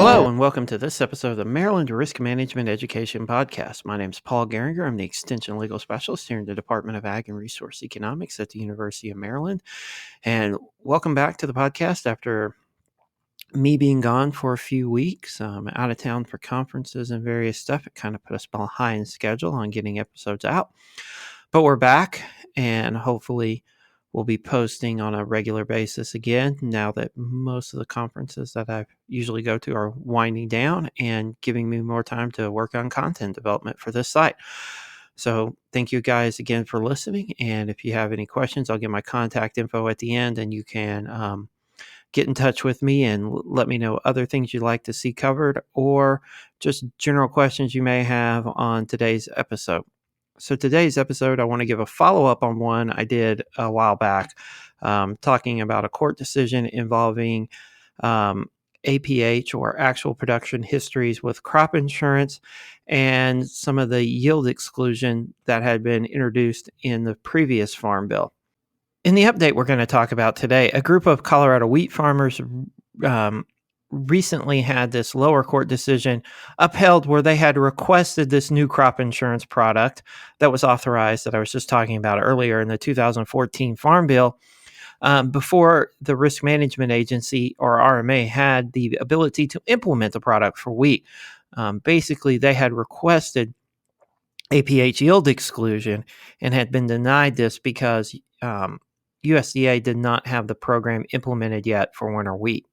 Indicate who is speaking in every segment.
Speaker 1: Hello, and welcome to this episode of the Maryland Risk Management Education Podcast. My name is Paul Goeringer. I'm the Extension Legal Specialist here in the Department of Ag and Resource Economics at the University of Maryland. And welcome back to the podcast after me being gone for a few weeks. I'm out of town for conferences and various stuff. It kind of put us behind schedule on getting episodes out. But we're back, and hopefully we'll be posting on a regular basis again now that most of the conferences that I usually go to are winding down and giving me more time to work on content development for this site. So thank you guys again for listening. And if you have any questions, I'll get my contact info at the end, and you can get in touch with me and let me know other things you'd like to see covered or just general questions you may have on today's episode. So today's episode, I want to give a follow-up on one I did a while back, talking about a court decision involving APH, or actual production histories, with crop insurance and some of the yield exclusion that had been introduced in the previous Farm Bill. In the update we're going to talk about today, a group of Colorado wheat farmers recently had this lower court decision upheld where they had requested this new crop insurance product that was authorized, that I was just talking about earlier, in the 2014 Farm Bill, before the Risk Management Agency, or RMA, had the ability to implement the product for wheat. Basically, they had requested APH yield exclusion and had been denied this because USDA did not have the program implemented yet for winter wheat.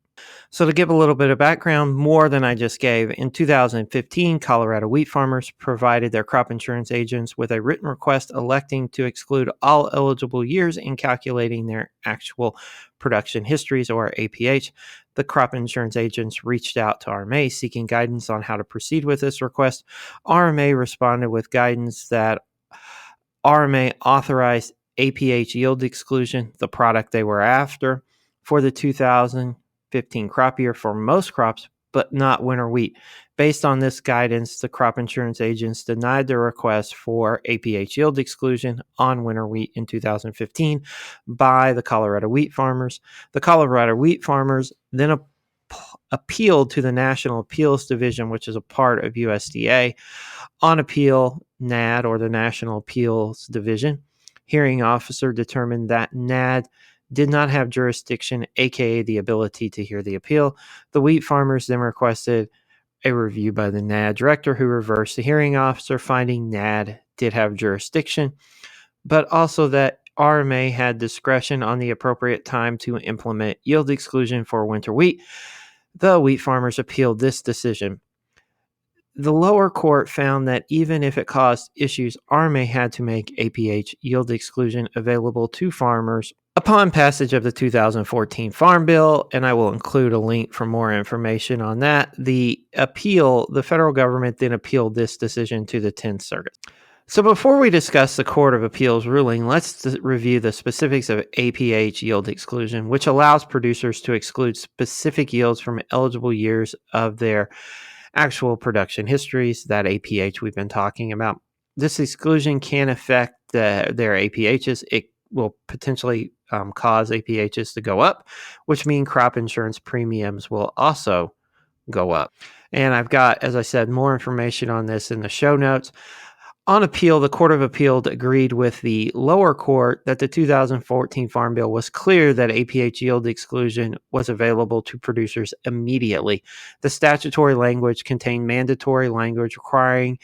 Speaker 1: So to give a little bit of background, more than I just gave, in 2015, Colorado wheat farmers provided their crop insurance agents with a written request electing to exclude all eligible years in calculating their actual production histories, or APH. The crop insurance agents reached out to RMA seeking guidance on how to proceed with this request. RMA responded with guidance that RMA authorized APH yield exclusion, the product they were after, for the 2015 crop year for most crops, but not winter wheat. Based on this guidance, the crop insurance agents denied the request for APH yield exclusion on winter wheat in 2015 by the Colorado wheat farmers. The Colorado wheat farmers then appealed to the National Appeals Division, which is a part of USDA. On appeal, NAD, or the National Appeals Division, hearing officer determined that NAD did not have jurisdiction, aka the ability to hear the appeal. The wheat farmers then requested a review by the NAD director, who reversed the hearing officer, finding NAD did have jurisdiction, but also that RMA had discretion on the appropriate time to implement yield exclusion for winter wheat. The wheat farmers appealed this decision. The lower court found that even if it caused issues, RMA had to make APH yield exclusion available to farmers upon passage of the 2014 Farm Bill, and I will include a link for more information on that. The federal government then appealed this decision to the 10th Circuit. So before we discuss the Court of Appeals ruling, let's review the specifics of APH yield exclusion, which allows producers to exclude specific yields from eligible years of their actual production histories, that APH we've been talking about. This exclusion can affect their APHs. It will potentially cause APHs to go up, which means crop insurance premiums will also go up. And I've got, as I said, more information on this in the show notes. On appeal, the Court of Appeal agreed with the lower court that the 2014 Farm Bill was clear that APH yield exclusion was available to producers immediately. The statutory language contained mandatory language requiring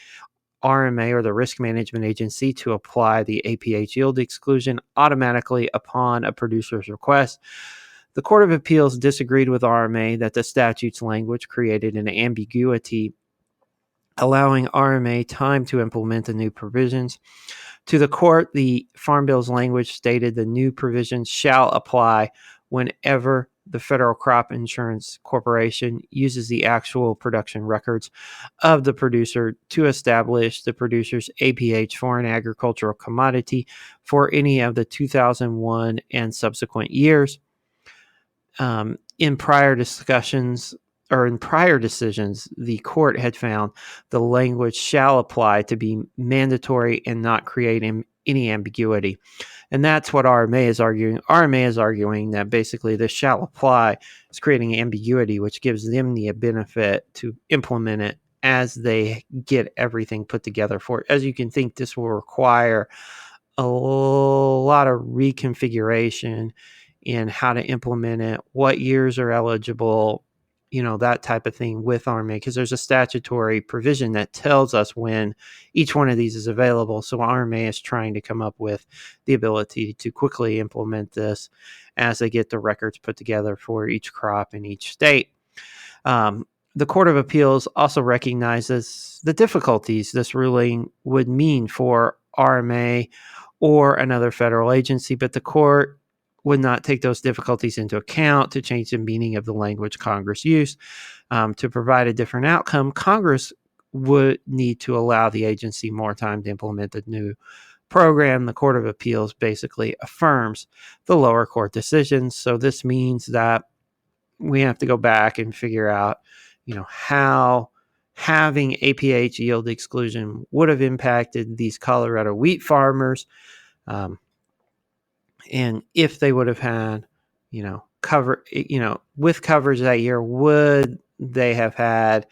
Speaker 1: RMA, or the Risk Management Agency, to apply the APH yield exclusion automatically upon a producer's request. The Court of Appeals disagreed with RMA that the statute's language created an ambiguity, allowing RMA time to implement the new provisions. To the court, the Farm Bill's language stated the new provisions shall apply whenever the Federal Crop Insurance Corporation uses the actual production records of the producer to establish the producer's APH for an agricultural commodity for any of the 2001 and subsequent years. In prior decisions, the court had found the language shall apply to be mandatory and not create any ambiguity. And that's what RMA is arguing. RMA is arguing that basically this shall apply is creating ambiguity, which gives them the benefit to implement it as they get everything put together for it. As you can think, this will require a lot of reconfiguration in how to implement it, what years are eligible, that type of thing with RMA, because there's a statutory provision that tells us when each one of these is available. So RMA is trying to come up with the ability to quickly implement this as they get the records put together for each crop in each state. The Court of Appeals also recognizes the difficulties this ruling would mean for RMA or another federal agency, but the court would not take those difficulties into account to change the meaning of the language Congress used. To provide a different outcome, Congress would need to allow the agency more time to implement the new program. The Court of Appeals basically affirms the lower court decisions. So this means that we have to go back and figure out, how having APH yield exclusion would have impacted these Colorado wheat farmers. And if they would have had, with coverage that year, would they have had,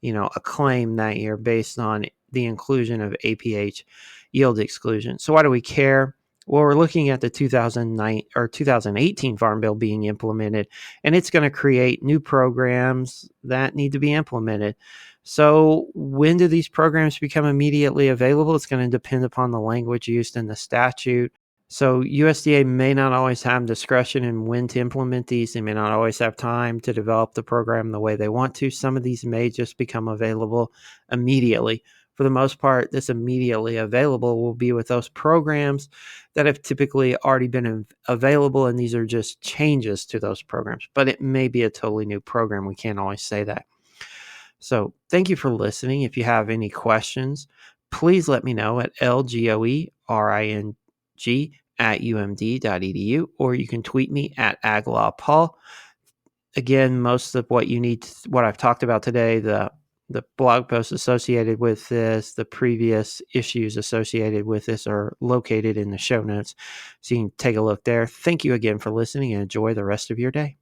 Speaker 1: a claim that year based on the inclusion of APH yield exclusion? So why do we care? Well, we're looking at the 2009 or 2018 Farm Bill being implemented, and it's going to create new programs that need to be implemented. So when do these programs become immediately available? It's going to depend upon the language used in the statute. So USDA may not always have discretion in when to implement these. They may not always have time to develop the program the way they want to. Some of these may just become available immediately. For the most part, this immediately available will be with those programs that have typically already been available, and these are just changes to those programs. But it may be a totally new program. We can't always say that. So thank you for listening. If you have any questions, please let me know at lgoering@umd.edu, or you can tweet me at aglawpaul. Again, most of what I've talked about today, the blog posts associated with this, the previous issues associated with this are located in the show notes. So you can take a look there. Thank you again for listening and enjoy the rest of your day.